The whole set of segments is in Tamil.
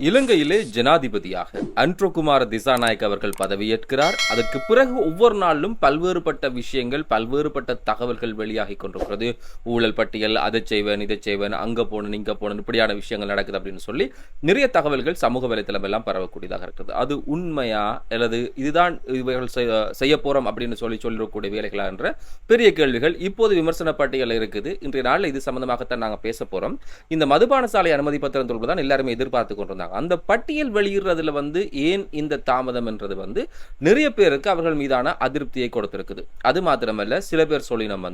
இலங்கையிலே ஜனாதிபதியாக அன்ட்ரோகுமார திசாநாயக் அவர்கள் பதவியேற்கிறார். அதற்கு பிறகு ஒவ்வொரு நாளிலும் பல்வேறுபட்ட விஷயங்கள், பல்வேறுபட்ட தகவல்கள் வெளியாகி கொண்டிருக்கிறது. ஊழல் பட்டியல், அதை செய்வேன், இதை செய்வேன், அங்க போன இங்க போன இப்படியான விஷயங்கள் நடக்குது அப்படின்னு சொல்லி நிறைய தகவல்கள் சமூக வலைத்தளம் எல்லாம் பரவக்கூடியதாக இருக்குது. அது உண்மையா அல்லது இதுதான் இவர்கள் செய்ய போறோம் அப்படின்னு சொல்லிடக்கூடிய வேலைகளா என்ற பெரிய கேள்விகள் இப்போது விமர்சன பட்டியல் இருக்குது. இன்றைய நாளில் இது சம்பந்தமாகத்தான் நாங்கள் பேச போறோம். இந்த மதுபான சாலை அனுமதி பத்திரம் தொடர்பு தான் எல்லாருமே எதிர்பார்த்து கொண்டிருந்தாங்க. அந்த பட்டியல் வெளியிடுறதுல ஏன் இந்த தாமதம் என்றது நிறைய பேருக்கு அவர்கள் மீதான அதிருப்தியை கொடுத்திருக்குது. அது மாத்திரமல்ல, சில பேர் சொல்லினம்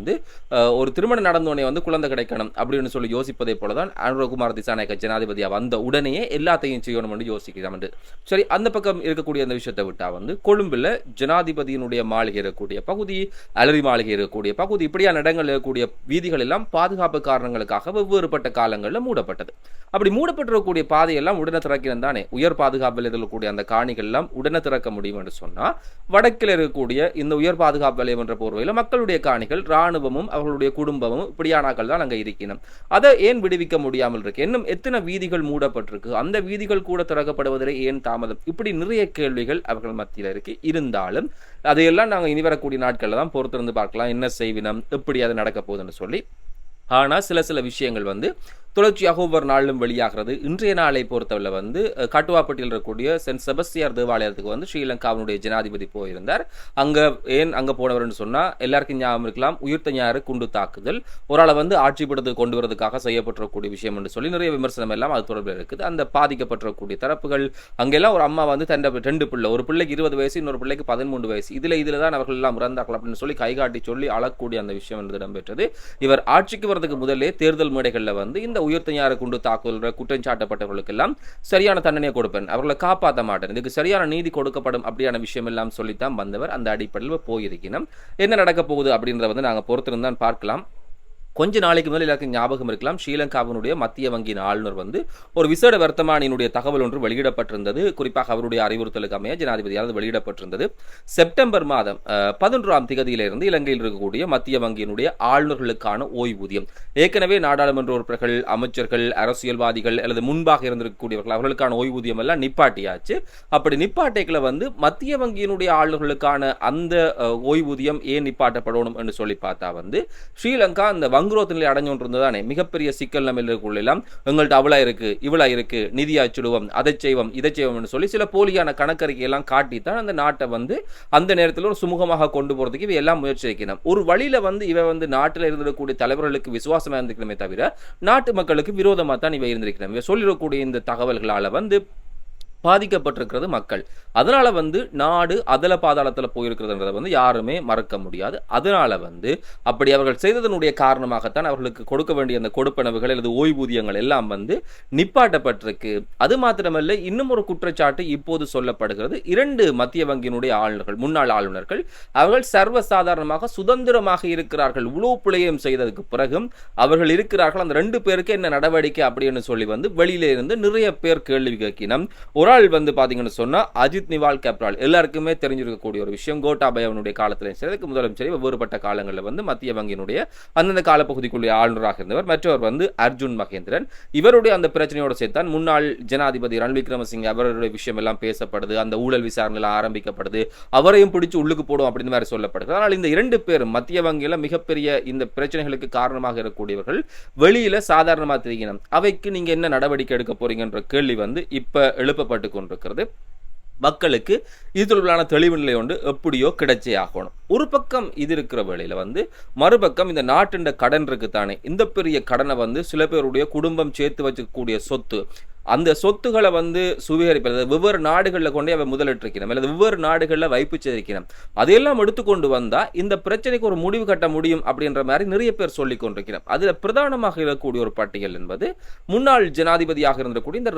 ஒரு திருமணம் நடந்தோடனே குழந்தை கிடைக்கணும் அப்படின்னு சொல்லி யோசிப்பதை போலதான் அனுரகுமார் திசாநாயக்க ஜனாதிபதியா வந்த உடனே எல்லாத்தையும் செய்யணும் என்று யோசிக்கிறோம். சரி, அந்த பக்கம் இருக்கக்கூடிய அந்த விஷயத்தை விட்டா கொழும்புல ஜனாதிபதியினுடைய மாளிகை இருக்கக்கூடிய பகுதி, அலரி மாளிகை இருக்கக்கூடிய பகுதி, இப்படியான இடங்கள் இருக்கக்கூடிய வீதிகள் எல்லாம் பாதுகாப்பு காரணங்களுக்காக வெவ்வேறுபட்ட காலங்களில் மூடப்பட்டது. அப்படி மூடப்பட்டிருக்கக்கூடிய பாதையெல்லாம் உடனே திறக்கிறேன் தானே, உயர் பாதுகாப்பில் இருக்கக்கூடிய அந்த காணிகள் எல்லாம் உடனே திறக்க முடியும் என்று சொன்னா, வடக்கில் இருக்கக்கூடிய இந்த உயர் பாதுகாப்பு வலயம் என்ற போர்வையில் மக்களுடைய காணிகள், ராணுவமும் அவர்களுடைய குடும்பமும் இப்படியானாக்கள் தான் அங்கே இருக்கணும். அதை ஏன் விடுவிக்க முடியாமல் இருக்கு? இன்னும் எத்தனை வீதிகள் மூடப்பட்டிருக்கு? அந்த வீதிகள் கூட திறக்கப்படுவதில் ஏன் தாமதம்? இப்படி நிறைய கேள்விகள் அவர்கள் மத்தியில் இருக்கு. இருந்தாலும் அதையெல்லாம் நாங்கள் இனி வரக்கூடிய நாட்களில் தான் பொறுத்திருந்து பார்க்கலாம், என்ன செய்வினம், எப்படி அது நடக்க போகுதுன்னு சொல்லி. ஆனால் சில விஷயங்கள் தொடர்ச்சியாக ஒவ்வொரு நாளிலும் வெளியாகிறது. இன்றைய நாளை பொறுத்தவரை கட்டுவாப்பட்டியில் இருக்கக்கூடிய சென்ட் செபஸ்டியார் தேவாலயத்துக்கு ஸ்ரீலங்காவினுடைய ஜனாதிபதி போயிருந்தார். அங்க போனவர்னு சொன்னா எல்லாருக்கும் ஞாபகம் இருக்கலாம், உயிர்த்த ஞாயிறு குண்டு தாக்குதல், ஒரு ஆளை ஆட்சிப்படத்துக்கு கொண்டு வரதுக்காக செய்யப்பட்டிருக்கக்கூடிய விஷயம் என்று சொல்லி நிறைய விமர்சனம் எல்லாம் அது தொடர்பில் இருக்குது. அந்த பாதிக்கப்பட்டிருக்கக்கூடிய தரப்புகள் அங்கெல்லாம் ஒரு அம்மா தன் 2 பிள்ளை, ஒரு பிள்ளைக்கு 20 வயசு, இன்னொரு பிள்ளைக்கு 13 வயசு, இதுல தான் அவர்கள் எல்லாம் இறந்தார்கள் அப்படின்னு சொல்லி கைகாட்டி சொல்லி அழக்கூடிய அந்த விஷயம் என்று இடம்பெற்றது. இவர் ஆட்சிக்கு வரதுக்கு முதலே தேர்தல் மேடைகளில் இந்த உயிர்த்த ஞாயிறு குண்டு தாக்குதல் குற்றம் சாட்டப்பட்டவர்களுக்கு எல்லாம் சரியான தண்டனையை கொடுப்பேன், அவர்களை காப்பாற்ற மாட்டேன், இதுக்கு சரியான நீதி கொடுக்கப்படும் அப்படியான விஷயம் எல்லாம் சொல்லித்தான் வந்தவர். அந்த அடிப்படையில் போயிருக்கணும். என்ன நடக்க போகுது அப்படின்றத நாங்கள் பொறுத்திருந்தான் பார்க்கலாம். கொஞ்ச நாளைக்கு முதல் எல்லாருக்கும் ஞாபகம் இருக்கலாம், ஸ்ரீலங்காவினுடைய மத்திய வங்கியின் ஆளுநர் ஒரு விசேட வர்த்தமானியினுடைய தகவல் ஒன்று வெளியிடப்பட்டிருந்தது. குறிப்பாக அவருடைய அறிவுறுத்தலுக்கு அமைய ஜனாதிபதியால் வெளியிடப்பட்டிருந்தது. செப்டம்பர் மாதம் 11ஆம் திகதியிலிருந்து இலங்கையில் இருக்கக்கூடிய மத்திய வங்கியினுடைய ஆளுநர்களுக்கான ஓய்வூதியம், ஏற்கனவே நாடாளுமன்ற உறுப்பினர்கள், அமைச்சர்கள், அரசியல்வாதிகள் அல்லது முன்பாக இருந்திருக்கக்கூடியவர்கள் அவர்களுக்கான ஓய்வூதியம் எல்லாம் நிப்பாட்டியாச்சு. அப்படி நிப்பாட்டைகளை மத்திய வங்கியினுடைய ஆளுநர்களுக்கான அந்த ஓய்வூதியம் ஏன் நிப்பாட்டப்படணும் என்று சொல்லி பார்த்தா ஸ்ரீலங்கா அந்த வங்குரோத்து நிலை அடைஞ்சு கொண்டிருந்ததானே மிகப்பெரிய சிக்கல் நம்ம எல்லாம் எங்கள்கிட்ட அவ்வளா இருக்கு, இவ்வளா இருக்கு, நிதி அச்சுடுவோம், அதை செய்வோம், இதை செய்வோம் சொல்லி சில போலியான கணக்கறிக்கை எல்லாம் காட்டித்தான் அந்த நாட்டை அந்த நேரத்தில் ஒரு சுமூகமாக கொண்டு போறதுக்கு இவை எல்லாம் முயற்சி வைக்கணும். ஒரு வழியில இவ நாட்டில் இருந்திருக்கக்கூடிய தலைவர்களுக்கு விசுவாசமா இருந்திருக்கணுமே தவிர நாட்டு மக்களுக்கு விரோதமா தான் இவை இருந்திருக்கணும். இவை சொல்லிடக்கூடிய இந்த தகவல்களால பாதிக்கப்பட்டிருக்கிறது மக்கள். அதனால நாடு அதல பாதாளத்தில் போயிருக்கிறதுன்றதை யாருமே மறக்க முடியாது. அதனால அப்படி அவர்கள் செய்ததனுடைய காரணமாகத்தான் அவர்களுக்கு கொடுக்க வேண்டிய அந்த கொடுப்பனவுகள் அல்லது ஓய்வூதியங்கள் எல்லாம் நிப்பாட்டப்பட்டிருக்கு. அது மாத்திரமல்ல, இன்னும் ஒரு குற்றச்சாட்டு இப்போது சொல்லப்படுகிறது. 2 மத்திய வங்கியினுடைய ஆளுநர்கள், முன்னாள் ஆளுநர்கள், அவர்கள் சர்வசாதாரணமாக சுதந்திரமாக இருக்கிறார்கள். உளவு பிழையம் செய்ததுக்கு பிறகும் அவர்கள் இருக்கிறார்கள். அந்த 2 பேருக்கு என்ன நடவடிக்கை அப்படின்னு சொல்லி வெளியில இருந்து நிறைய பேர் கேள்வி கேட்கினோம். ஒரு ஆள் பாத்தீங்கன்னு சொன்னா அஜித் நிவால் கேப்ரால், எல்லாருக்குமே தெரிஞ்சிருக்கக்கூடிய ஒரு விஷயம். கோட்டாபயவனுடைய காலத்திலும் சரி, அதுக்கு முதலும் சரி, வேறுபட்ட காலங்களில் மத்திய வங்கியினுடைய அந்தந்த காலப்பகுதிக்குள்ள ஆளுநராக இருந்தவர். மற்றவர் அர்ஜுன் மகேந்திரன். இவருடைய அந்த பிரச்சனையோடு சேர்த்தான் முன்னாள் ஜனாதிபதி ரணில் விக்ரமசிங்கே அவருடைய விஷயம் எல்லாம் பேசப்படுது. அந்த ஊழல் விசாரணைகள் ஆரம்பிக்கப்படுது. அவரையும் பிடிச்சு உள்ளுக்கு போடும் அப்படின்னு மாதிரி சொல்லப்படுது. ஆனால் இந்த 2 பேரும் மத்திய வங்கியில மிகப்பெரிய இந்த பிரச்சனைகளுக்கு காரணமாக இருக்கக்கூடியவர்கள் வெளியில சாதாரணமாக தெரியணும். அவைக்கு நீங்க என்ன நடவடிக்கை எடுக்க போறீங்கன்ற கேள்வி இப்ப எழுப்பப்பட்டு கொண்டிருக்கிறது. மக்களுக்கு இது தொடர்பான தெளிவு நிலை எப்படியோ கிடைச்சே ஆகணும். ஒரு பக்கம் இது இருக்கிற வேளையில மறுபக்கம் இந்த நாட்டின் கடன் இருக்குத்தானே, இந்த பெரிய கடனை சில பேருடைய குடும்பம் சேர்த்து வச்சுக்கூடிய சொத்து, அந்த சொத்துக்களை சுவீகரிப்பது, வெவ்வேறு நாடுகளில் கொண்டே அவை முதலிட்டிருக்கணும் அல்லது வெவ்வேறு நாடுகளில் வைப்பு செய்திருக்கணும். அதையெல்லாம் எடுத்துக்கொண்டு வந்தா இந்த பிரச்சனைக்கு ஒரு முடிவு கட்ட முடியும் அப்படின்ற மாதிரி நிறைய பேர் சொல்லிக் கொண்டிருக்கிறோம். அதுல பிரதானமாக இருக்கக்கூடிய ஒரு பட்டியல் என்பது முன்னாள் ஜனாதிபதியாக இருந்திருக்கக்கூடிய இந்த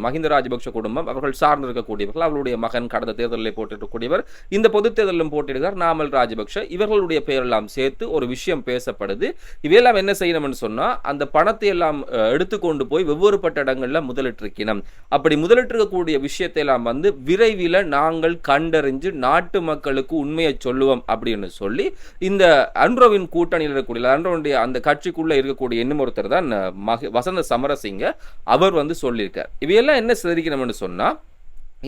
மஹிந்த ராஜபக்ஷ குடும்பம், அவர்கள் சார்ந்திருக்கக்கூடியவர்கள், அவர்களுடைய மகன் கடந்த தேர்தலில் போட்டிருக்கக்கூடியவர், இந்த பொது தேர்தலிலும் போட்டியிடுகிறார் நாமல் ராஜபக்ஷ, இவர்களுடைய பெயரெல்லாம் சேர்த்து ஒரு விஷயம் பேசப்படுது. இவையெல்லாம் என்ன செய்யணும்னு சொன்னா, அந்த பணத்தை எல்லாம் எடுத்துக்கொண்டு போய் வெவ்வேறுபட்ட இடங்கள்ல முதலிட்டு முதலிட்டிருக்கணும். அப்படி முதலிட்டிருக்கக்கூடிய விஷயத்தை எல்லாம் வந்து விரைவில் நாங்கள் கண்டறிஞ்சு நாட்டு மக்களுக்கு உண்மையை சொல்லுவோம் அப்படின்னு சொல்லி இந்த அன்ரோவின் கூட்டணியில் இருக்கக்கூடிய அன்ரோவுடைய அந்த கட்சிக்குள்ள இருக்கக்கூடிய இன்னும் ஒருத்தர் தான் வசந்த சமரசிங்க. அவர் வந்து சொல்லியிருக்கார். இவையெல்லாம் என்ன சிதறிக்கணும்னு சொன்னா,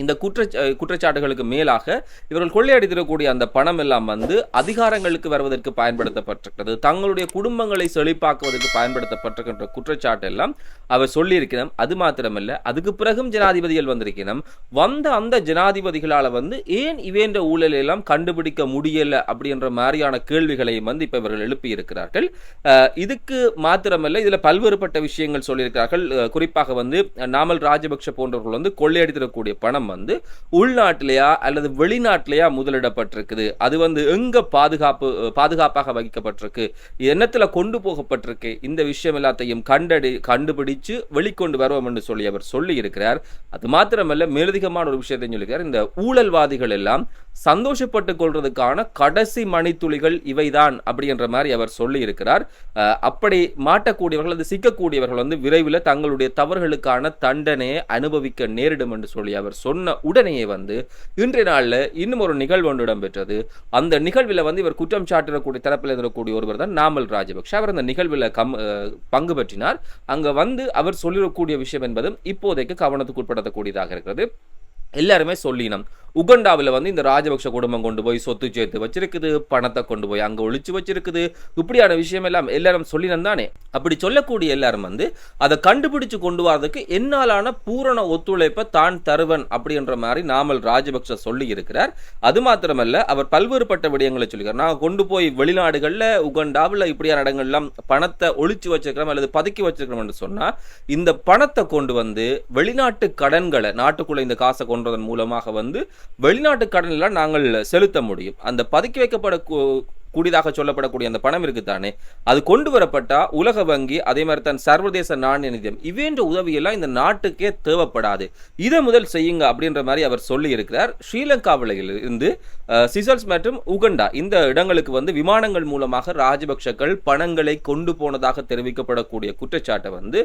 இந்த குற்றச்சாட்டுகளுக்கு மேலாக இவர்கள் கொள்ளையடித்திருக்கக்கூடிய அந்த பணம் எல்லாம் வந்து அதிகாரங்களுக்கு வருவதற்கு பயன்படுத்தப்பட்டிருக்கிறது, தங்களுடைய குடும்பங்களை செழிப்பாக்குவதற்கு பயன்படுத்தப்பட்டிருக்கின்ற குற்றச்சாட்டு எல்லாம் அவர் சொல்லியிருக்கணும். அது மாத்திரமல்ல, அதுக்கு பிறகும் ஜனாதிபதிகள் வந்திருக்கணும். வந்த அந்த ஜனாதிபதிகளால் வந்து ஏன் இவேண்ட ஊழலை எல்லாம் கண்டுபிடிக்க முடியல அப்படின்ற மாதிரியான கேள்விகளையும் வந்து இப்ப இவர்கள் எழுப்பி இருக்கிறார்கள். இதுக்கு மாத்திரமல்ல, இதுல பல்வேறுபட்ட விஷயங்கள் சொல்லியிருக்கிறார்கள். குறிப்பாக வந்து நாமல் ராஜபக்ஷ போன்றவர்கள் வந்து கொள்ளையடித்திருக்கக்கூடிய பணம் வந்து உள்நாட்டிலேயா அல்லது வெளிநாட்டிலேயா முதலிடப்பட்டிருக்குது, அது வந்து எங்க பாதுகாப்பாக வைக்கப்பட்டிருக்கு, என்னத்துல கொண்டு போகப்பட்டிருக்கு, இந்த விஷயம் எல்லாத்தையும் கண்டுபிடிச்சு வெளிக்கொண்டு வருவோம் என்று சொல்லி அவர் சொல்லி இருக்கிறார். அது மாத்திரமல்ல, மேலதிகமான ஒரு விஷயத்தை சொல்லியிருக்கார். இந்த ஊழல்வாதிகள் எல்லாம் சந்தோஷப்பட்டுக் கொள்றதுக்கான கடைசி மணித்துளிகள் இவைதான் அப்படின்ற மாதிரி அவர் சொல்லி இருக்கிறார். அப்படி மாட்டக்கூடியவர்கள், அது சிக்கக்கூடியவர்கள் வந்து விரைவில் தங்களுடைய தவறுகளுக்கான தண்டனையை அனுபவிக்க நேரிடும் என்று சொல்லி அவர் சொன்ன உடனேயே வந்து இன்றைய நாளில் இன்னும் ஒரு நிகழ்வு ஒன்று இடம்பெற்றது. அந்த நிகழ்வில் வந்து இவர் குற்றம் சாட்டக்கூடிய தரப்பில் இருக்கக்கூடிய ஒருவர் தான் நாமல் ராஜபக்ஷ. அவர் அந்த நிகழ்வில் பங்கு பற்றினார். அங்க வந்து அவர் சொல்லிடக்கூடிய விஷயம் என்பதும் இப்போதைக்கு கவனத்துக்கு உட்படுத்தக்கூடியதாக இருக்கிறது. எல்லாருமே சொல்லினோம், உகண்டாவில் வந்து இந்த ராஜபக்ஷ குடும்பம் கொண்டு போய் சொத்து சேர்த்து வச்சிருக்குது, பணத்தை கொண்டு போய் அங்க ஒழிச்சு வச்சிருக்குது, இப்படியான விஷயம் எல்லாம் எல்லாரும் சொல்லினோம் தானே. அப்படி சொல்லக்கூடிய எல்லாரும் வந்து அதை கண்டுபிடிச்சு கொண்டு வரதுக்கு என்னாலான பூரண ஒத்துழைப்பை தான் தருவன் அப்படின்ற மாதிரி நாமல் ராஜபக்ஷ சொல்லி இருக்கிறார். அது மாத்திரமல்ல, அவர் பல்வேறுபட்ட விடயங்களை சொல்லிக்கிறார். நான் கொண்டு போய் வெளிநாடுகள்ல உகண்டாவில் இப்படியான இடங்கள்லாம் பணத்தை ஒழிச்சு வச்சிருக்கிறோம் அல்லது பதுக்கி வச்சிருக்கிறோம் என்று சொன்னா, இந்த பணத்தை கொண்டு வந்து வெளிநாட்டு கடன்களை நாட்டுக்குள்ள இந்த காசை கொண்டு மூலமாக வந்து வெளிநாட்டு கடன் எல்லாம் நாங்கள் செலுத்த முடியும். அந்த பதுக்கி வைக்கப்பட கூடியதாக சொல்லப்படக்கூடிய அந்த பணம் இருக்குத்தானே, அது கொண்டு வரப்பட்டா உலக வங்கி, அதே மாதிரி தான் சர்வதேச நாணய நிதியம் இவேண்ட உதவியெல்லாம் இந்த நாட்டுக்கே தேவைப்படாது, இதை முதல் செய்யுங்க அப்படின்ற மாதிரி அவர் சொல்லி இருக்கிறார். ஸ்ரீலங்காவில் இருந்து சிசல்ஸ் மற்றும் உகண்டா இந்த இடங்களுக்கு வந்து விமானங்கள் மூலமாக ராஜபக்ஷக்கள் பணங்களை கொண்டு போனதாக தெரிவிக்கப்படக்கூடிய குற்றச்சாட்டை வந்து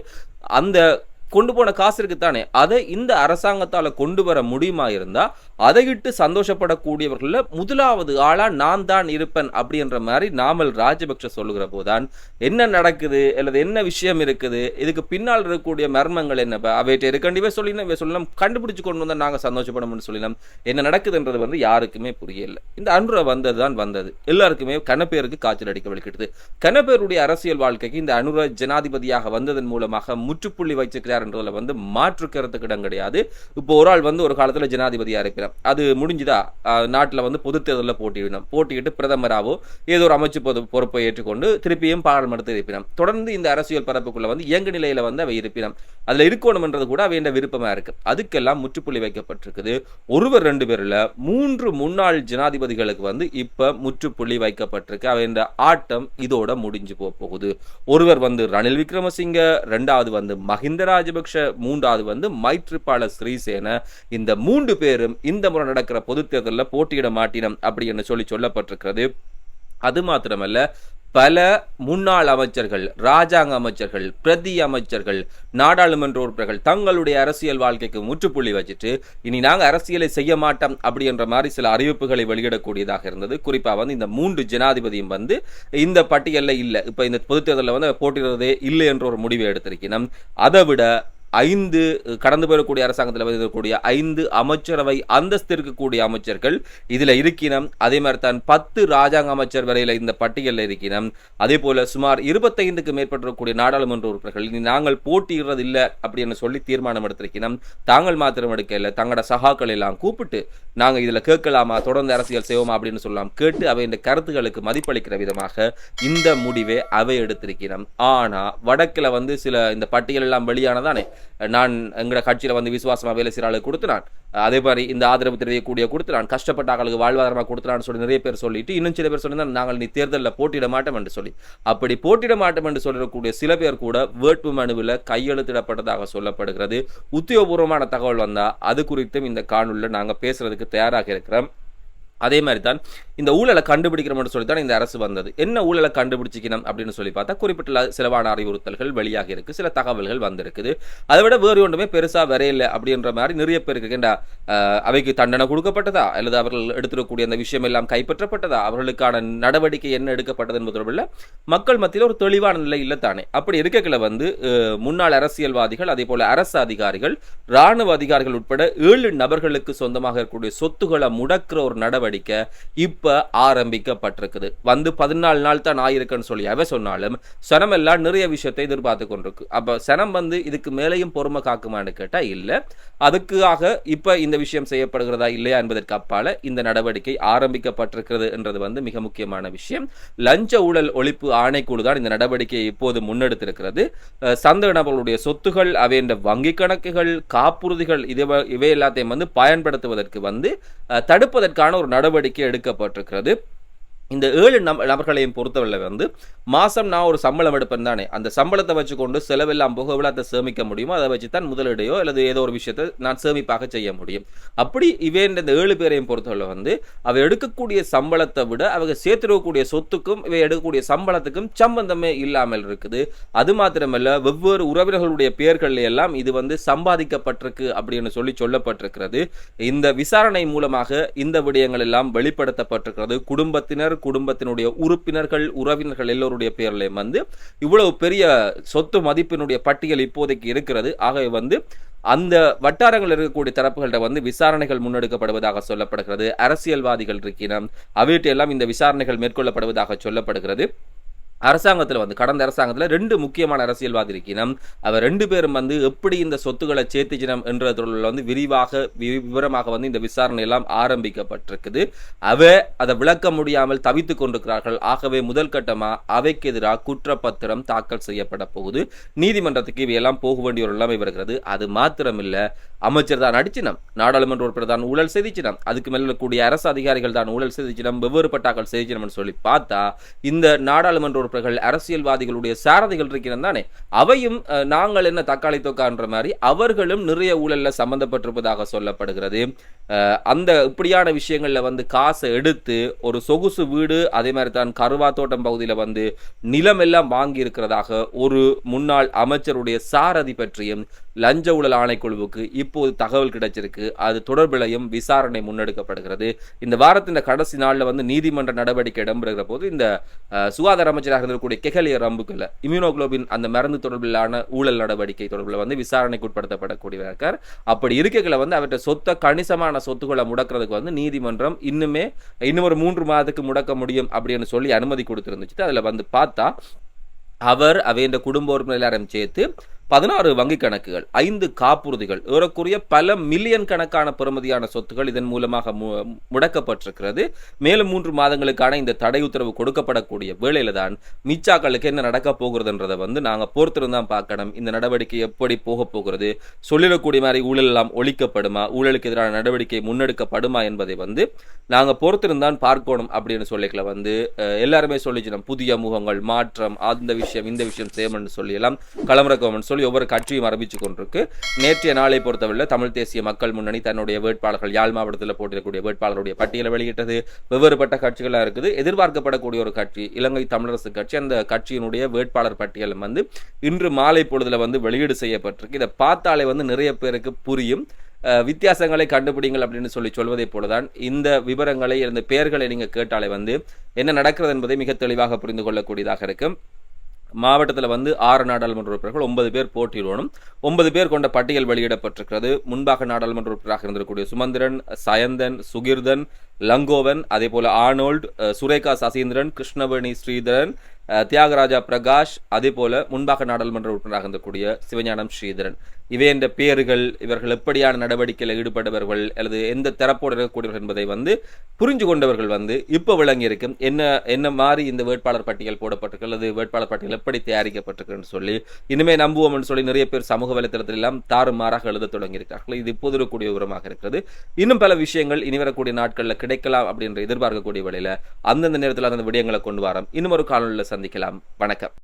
அந்த கொண்டு போன காசு இருக்குத்தானே, அதை இந்த அரசாங்கத்தால கொண்டு வர முடியுமா இருந்தா அதை இட்டு சந்தோஷப்படக்கூடியவர்கள் முதலாவது ஆளா நான் தான் இருப்பேன் அப்படின்ற மாதிரி நாமல் ராஜபக்ஷ சொல்லுகிற போதான் என்ன நடக்குது அல்லது என்ன விஷயம் இருக்குது, இதுக்கு பின்னால் இருக்கக்கூடிய மர்மங்கள் என்ன, அவைகிட்ட கண்டிப்பா சொல்லணும் கண்டுபிடிச்சு கொண்டு வந்தா நாங்க சந்தோஷப்படணும்னு சொல்லணும். என்ன நடக்குதுன்றது வந்து யாருக்குமே புரியல. இந்த அனுர வந்ததுதான் வந்தது, எல்லாருக்குமே கனப்பேருக்கு காய்ச்சல் அடிக்க வலிக்கிடுது. கனப்பேருடைய அரசியல் வாழ்க்கைக்கு இந்த அனுர ஜனாதிபதியாக வந்ததன் மூலமாக முற்றுப்புள்ளி வச்சிருக்கிறார் என்றதுல வந்து மாற்று கருத்துக்கு இடம் கிடையாது. இப்போ ஒரு ஆள் வந்து ஒரு காலத்துல ஜனாதிபதியா இருக்கிறார், அது முடிஞ்சுதா, நாட்டுல வந்து பொது தேர்தலில் போட்டியிட்டு பிரதமராவோ ஏதோ ஒரு அமைச்சு பொறுப்பை ஏற்றுக்கொண்டு திருப்பியும் பாராளுமன்றத்தை இருப்பினம். தொடர்ந்து இந்த அரசியல் பரப்புக்குள்ள வந்து இயங்கு நிலையில வந்து அவை இருப்பினம், அதுல இருக்கணும் என்றது கூட அவைய விருப்பமா இருக்கு. அதுக்கெல்லாம் முற்றுப்புள்ளி வைக்கப்பட்டிருக்குது. ஒருவர் 2 பேர்ல 3 முன்னாள் ஜனாதிபதிகளுக்கு வந்து இப்ப முற்றுப்புள்ளி வைக்கப்பட்டிருக்கு. அவைய ஆட்டம் இதோட முடிஞ்சு போகுது. ஒருவர் வந்து ரணில் விக்ரமசிங்க, 2வது வந்து மஹிந்த ராஜபக்ஷ, 3வது வந்து மைத்ரிபால சிறிசேன. இந்த 3 பேரும் இந்த முறை நடக்கிற பொது தேர்தலில் போட்டியிட மாட்டினம் அப்படின்னு சொல்லப்பட்டிருக்கிறது. அது மாத்திரமல்ல, பல முன்னாள் அமைச்சர்கள், ராஜாங்க அமைச்சர்கள், பிரதி அமைச்சர்கள், நாடாளுமன்ற உறுப்பினர்கள் தங்களுடைய அரசியல் வாழ்க்கைக்கு முற்றுப்புள்ளி வச்சுட்டு இனி நாங்க அரசியலை செய்ய மாட்டோம் அப்படின்ற மாதிரி சில அறிவிப்புகளை வெளியிடக்கூடியதாக இருந்தது. குறிப்பா வந்து இந்த 3 ஜனாதிபதியும் வந்து இந்த பட்டியலில் இல்லை, இப்ப இந்த பொது தேர்தலில் வந்து போட்டியிடுறதே இல்லை என்ற ஒரு முடிவை எடுத்திருக்கணும். அதை விட 5 கடந்து போகக்கூடிய அரசாங்கத்தில் இருக்கக்கூடிய 5 அமைச்சரவை அந்தஸ்து இருக்கக்கூடிய அமைச்சர்கள் இதுல இருக்கணும். அதே மாதிரி தான் 10 ராஜாங்க அமைச்சர் வரையில இந்த பட்டியலில் இருக்கணும். அதே போல சுமார் 25க்கு மேற்பட்டிருக்கக்கூடிய நாடாளுமன்ற உறுப்பினர்கள் நாங்கள் போட்டியிடுறது இல்லை அப்படின்னு சொல்லி தீர்மானம் எடுத்திருக்கணும். தாங்கள் மாத்திரம் எடுக்கல, தங்களோட சகாக்கள் எல்லாம் கூப்பிட்டு நாங்க இதுல கேட்கலாமா, தொடர்ந்து அரசியல் செய்வோமா அப்படின்னு சொல்லலாம் கேட்டு அவை இந்த கருத்துக்களுக்கு மதிப்பளிக்கிற விதமாக இந்த முடிவை அவை எடுத்திருக்கணும். ஆனா வடக்குல வந்து சில இந்த பட்டியல் எல்லாம் வெளியானதானே, நான் எங்கட கட்சியில வந்து விசுவாசமா வேலை செய்யற ஆளுக்கு கொடுத்துனான், அதே மாதிரி இந்த ஆதரவு தெரிவிக்கக்கூடிய கொடுத்துனான், கஷ்டப்பட்ட ஆளுக்கு வாழ்வாதாரமா கொடுத்துனான்னு சொல்லி நிறைய பேர் சொல்லிட்டு இன்னும் சில பேர் சொல்லி நாங்கள் நீ தேர்தலில் போட்டியிட மாட்டோம் என்று சொல்லி, அப்படி போட்டியிட மாட்டோம் என்று சொல்லக்கூடிய சில பேர் கூட வேட்பு மனுவில் கையெழுத்திடப்பட்டதாக சொல்லப்படுகிறது. உத்தியோகபூர்வமான தகவல் வந்தா அது குறித்தும் இந்த காணொலியில் நாங்கள் பேசுறதுக்கு தயாராக இருக்கிறோம். அதே மாதிரி தான் இந்த ஊழலை கண்டுபிடிக்கணும்னு சொல்லி தான் இந்த அரசு வந்தது. என்ன ஊழலை கண்டுபிடிச்சிக்கணும் அப்படின்னு சொல்லி பார்த்தா குறிப்பிட்ட சிலவான அறிவுறுத்தல்கள் வெளியாக இருக்கு, சில தகவல்கள் வந்திருக்குது. அதை விட வேறு ஒன்றுமே பெருசா வரையில்லை அப்படின்ற மாதிரி நிறைய பேருக்கு அவைக்கு தண்டனை கொடுக்கப்பட்டதா அல்லது அவர்கள் எடுத்துக்கூடிய அந்த விஷயம் எல்லாம் கைப்பற்றப்பட்டதா, அவர்களுக்கான நடவடிக்கை என்ன எடுக்கப்பட்டது என்பது தொடர்பில் மக்கள் மத்தியில் ஒரு தெளிவான நிலை இல்லை தானே. அப்படி இருக்கல முன்னாள் அரசியல்வாதிகள் அதே போல அரசு அதிகாரிகள் ராணுவ அதிகாரிகள் உட்பட 7 நபர்களுக்கு சொந்தமாக இருக்கக்கூடிய சொத்துக்களை முடக்கிற ஒரு நடவடிக்கை இப்ப ஆரம்பிக்கப்பட்டிருக்குது. 14 நாள் தான் ஆயிருக்குன்னு சொல்லி அவ சொன்னாலும் சனம் எல்லாம் நிறைய விஷயத்தை எதிர்பார்த்து கொண்டிருக்கு. அப்ப சனம் இதுக்கு மேலையும் பொறுமை காக்குமான்னு கேட்டா இல்ல. அதுக்காக இப்ப இந்த விஷயம் செய்யப்படுகிறதா இல்லையா என்பதற்கு அப்பால இந்த நடவடிக்கை ஆரம்பிக்கப்பட்டிருக்கிறது என்றது மிக முக்கியமான விஷயம். லஞ்ச ஊழல் ஒழிப்பு ஆணைக்குழு தான் இந்த நடவடிக்கையை இப்போது முன்னெடுத்திருக்கிறது. சந்தேக நபர்களுடைய சொத்துகள், அவை வங்கி கணக்குகள், காப்புறுதிகள் இவை எல்லாத்தையும் பயன்படுத்துவதற்கு தடுப்பதற்கான ஒரு நடவடிக்கை எடுக்கப்பட்டிருக்கிறது. இந்த 7 நபர்களையும் பொறுத்தவரை மாசம் நான் ஒரு சம்பளம் எடுப்பேன் தானே, அந்த சம்பளத்தை வச்சுக்கொண்டு செலவெல்லாம் போக எவ்வளவு சேமிக்க முடியுமோ அதை வச்சு தான் முதலீடையோ அல்லது ஏதோ ஒரு விஷயத்தை நான் சேமிப்பாக செய்ய முடியும். அப்படி இந்த 7 பேரையும் பொறுத்தவரை அவை எடுக்கக்கூடிய சம்பளத்தை விட அவங்க சேர்த்துடக்கூடிய சொத்துக்கும் இவை எடுக்கக்கூடிய சம்பளத்துக்கும் சம்பந்தமே இல்லாமல் இருக்குது. அது மாத்திரமல்ல, வெவ்வேறு உறவினர்களுடைய பெயர்கள் எல்லாம் இது சம்பாதிக்கப்பட்டிருக்கு அப்படின்னு சொல்லப்பட்டிருக்கிறது. இந்த விசாரணை மூலமாக இந்த விடயங்கள் எல்லாம் வெளிப்படுத்தப்பட்டிருக்கிறது. குடும்பத்தினுடைய உறுப்பினர்கள், உறவினர்கள் எல்லோருடைய பெயர்லையும் இவ்வளவு பெரிய சொத்து மதிப்பினுடைய பட்டியல் இப்போதைக்கு இருக்கிறது. ஆகவே அந்த வட்டாரங்கள் இருக்கக்கூடிய தரப்புகள்கிட்ட விசாரணைகள் முன்னெடுக்கப்படுவதாக சொல்லப்படுகிறது. அரசியல்வாதிகள் இருக்கிறோம், அவையிட்ட எல்லாம் இந்த விசாரணைகள் மேற்கொள்ளப்படுவதாக சொல்லப்படுகிறது. அரசாங்கத்தில் கடந்த அரசாங்கத்தில் 2 முக்கியமான அரசியல்வாதி இருக்கணும். அவர் 2 பேரும் எப்படி இந்த சொத்துக்களை சேர்த்துச்சினம் என்றதில் விரிவாக விவரமாக இந்த விசாரணை எல்லாம் ஆரம்பிக்கப்பட்டிருக்குது. அதை விளக்க முடியாமல் தவித்துக் கொண்டிருக்கிறார்கள். ஆகவே முதல் கட்டமா அவைக்கு எதிராக குற்றப்பத்திரம் தாக்கல் செய்யப்பட போகுது. நீதிமன்றத்துக்கு இவையெல்லாம் போக வேண்டிய ஒரு நிலைமை வருகிறது. அது மாத்திரமில்ல, அமைச்சர் தான் அடிச்சினம், நாடாளுமன்ற உறுப்பினர் தான் ஊழல் செய்திச்சினம், அதுக்கு மேல கூடிய அரசு அதிகாரிகள் தான் ஊழல் செய்திச்சினம், வெவ்வேறு பட்டாக்கள் செய்திச்சினம் சொல்லி பார்த்தா இந்த நாடாளுமன்ற அரசியல்வாதிகளுடைய சாரதிகள் இருக்கிறது தானே, அவையும் நாங்கள் என்ன தக்காளி தொக்கான்ற மாதிரி அவர்களும் நிறைய ஊழல்ல சம்பந்தப்பட்டிருப்பதாக சொல்லப்படுகிறது. அந்த இப்படியான விஷயங்கள்ல காசை எடுத்து ஒரு சொகுசு வீடு, அதே மாதிரி தான் கருவா தோட்டம் பகுதியில் நிலம் எல்லாம் வாங்கி இருக்கிறதாக ஒரு முன்னாள் அமைச்சருடைய சாரதி பற்றியும் லஞ்ச ஊழல் ஆணைக்குழுவுக்கு இப்போது தகவல் கிடைச்சிருக்கு. அது தொடர்பிலையும் விசாரணை முன்னெடுக்கப்படுகிறது. இந்த வாரத்தின் கடைசி நாளில் நீதிமன்ற நடவடிக்கை இடம்பெறுகிற போது இந்த சுகாதார அமைச்சராக இருக்கக்கூடிய கெஹலிய ரம்புக்குள்ள இம்யூனோகுளோபின் அந்த மருந்து தொடர்பிலான ஊழல் நடவடிக்கை தொடர்பில் விசாரணைக்கு உட்படுத்தப்படக்கூடிய இருக்கார். அப்படி இருக்கல அவற்றை சொத்த கணிசமான சொத்துக்களை முடக்கிறதுக்கு நீதிமன்றம் இன்னும் ஒரு 3 மாதத்துக்கு முடக்க முடியும் அப்படின்னு சொல்லி அனுமதி கொடுத்திருந்துச்சு. அதுல பார்த்தா அவை இந்த குடும்ப உறுப்பினர் எல்லாரும் சேர்த்து 16 வங்கி கணக்குகள், 5 காப்புறுதிகள், ஏறக்குறைய பல மில்லியன் கணக்கான பெறுமதியான சொத்துக்கள் இதன் மூலமாக முடக்கப்பட்டிருக்கிறது. மேலும் 3 மாதங்களுக்கான இந்த தடை உத்தரவு கொடுக்கப்படக்கூடிய வேளையில தான் மிச்சாக்களுக்கு என்ன நடக்க போகிறதுன்றதை நாங்க பொறுத்திருந்தான் பார்க்கணும். இந்த நடவடிக்கை எப்படி போக போகிறது, சொல்லிடக்கூடிய மாதிரி ஊழல் எல்லாம் ஒழிக்கப்படுமா, ஊழலுக்கு எதிரான நடவடிக்கை முன்னெடுக்கப்படுமா என்பதை நாங்க பொறுத்திருந்தான் பார்க்கணும் அப்படின்னு சொல்லிக்கல எல்லாருமே சொல்லிச்சு புதிய முகங்கள், மாற்றம், அந்த விஷயம் இந்த விஷயம் செய்யணும்னு சொல்லி எல்லாம் களமிறக்கம் சொல்லி ஒவ்வொரு கட்சியும் ஆரம்பிச்சு கொண்டிருக்கு. நேற்றைய நாளை பொறுத்தவரை தமிழ் தேசிய மக்கள் முன்னணி தன்னுடைய வேட்பாளர்கள் யாழ் மாவட்டத்தில் போட்டியிடக்கூடிய வேட்பாளருடைய பட்டியலை வெளியிட்டது. வெவ்வேறுபட்ட கட்சிகளாக இருக்குது. எதிர்பார்க்கப்படக்கூடிய ஒரு கட்சி இலங்கை தமிழரசு கட்சி. அந்த கட்சியினுடைய வேட்பாளர் பட்டியல் இன்று மாலை பொழுதுல வெளியீடு செய்யப்பட்டிருக்கு. இதை பார்த்தாலே நிறைய பேருக்கு புரியும். வித்தியாசங்களை கண்டுபிடிங்கள் அப்படின்னு சொல்வதை போலதான் இந்த விவரங்களை, இந்த பெயர்களை நீங்க கேட்டாலே என்ன நடக்கிறது என்பதை மிக தெளிவாக புரிந்து கொள்ளக்கூடியதாக இருக்கும். மாவட்டத்தில் 6 நாடாளுமன்ற உறுப்பினர்கள், 9 பேர் போட்டியிடணும். 9 பேர் கொண்ட பட்டியல் வெளியிடப்பட்டிருக்கிறது. முன்பாக நாடாளுமன்ற உறுப்பினராக இருந்திருக்கக்கூடிய சுமந்திரன், சயந்தன், சுகிர்தன், லங்கோவன், அதே போல ஆனோல்ட், சுரேகா சசீந்திரன், கிருஷ்ணவேணி ஸ்ரீதரன், தியாகராஜா பிரகாஷ், அதே போல முன்பாக நாடாளுமன்ற உறுப்பினராக இருந்தக்கூடிய சிவஞானம் ஸ்ரீதரன். இவை என்ற பெயர்கள், இவர்கள் எப்படியான நடவடிக்கையில் ஈடுபட்டவர்கள் அல்லது எந்த தரப்போடு இருக்கக்கூடியவர்கள் என்பதை புரிஞ்சு கொண்டவர்கள் இப்ப விளங்கி இருக்கும். என்ன மாதிரி இந்த வேட்பாளர் பட்டியல் போடப்பட்டிருக்கு அல்லது வேட்பாளர் பட்டியல் எப்படி தயாரிக்கப்பட்டிருக்குன்னு சொல்லி இனிமே நம்புவோம் சொல்லி நிறைய பேர் சமூக வலைத்தளத்தில் எல்லாம் தாறுமாறாக எழுத தொடங்கி இருக்கிறார்கள். இது இப்போது இருக்கக்கூடிய விவரமாக இருக்கிறது. இன்னும் பல விஷயங்கள் இனி வரக்கூடிய நாட்களில் கிடைக்கலாம் அப்படின்ற எதிர்பார்க்கக்கூடிய வேளையில அந்தந்த நேரத்தில் அந்த விடயங்களை கொண்டு வரோம். இன்னும் ஒரு காணொலியில் சந்திக்கலாம். வணக்கம்.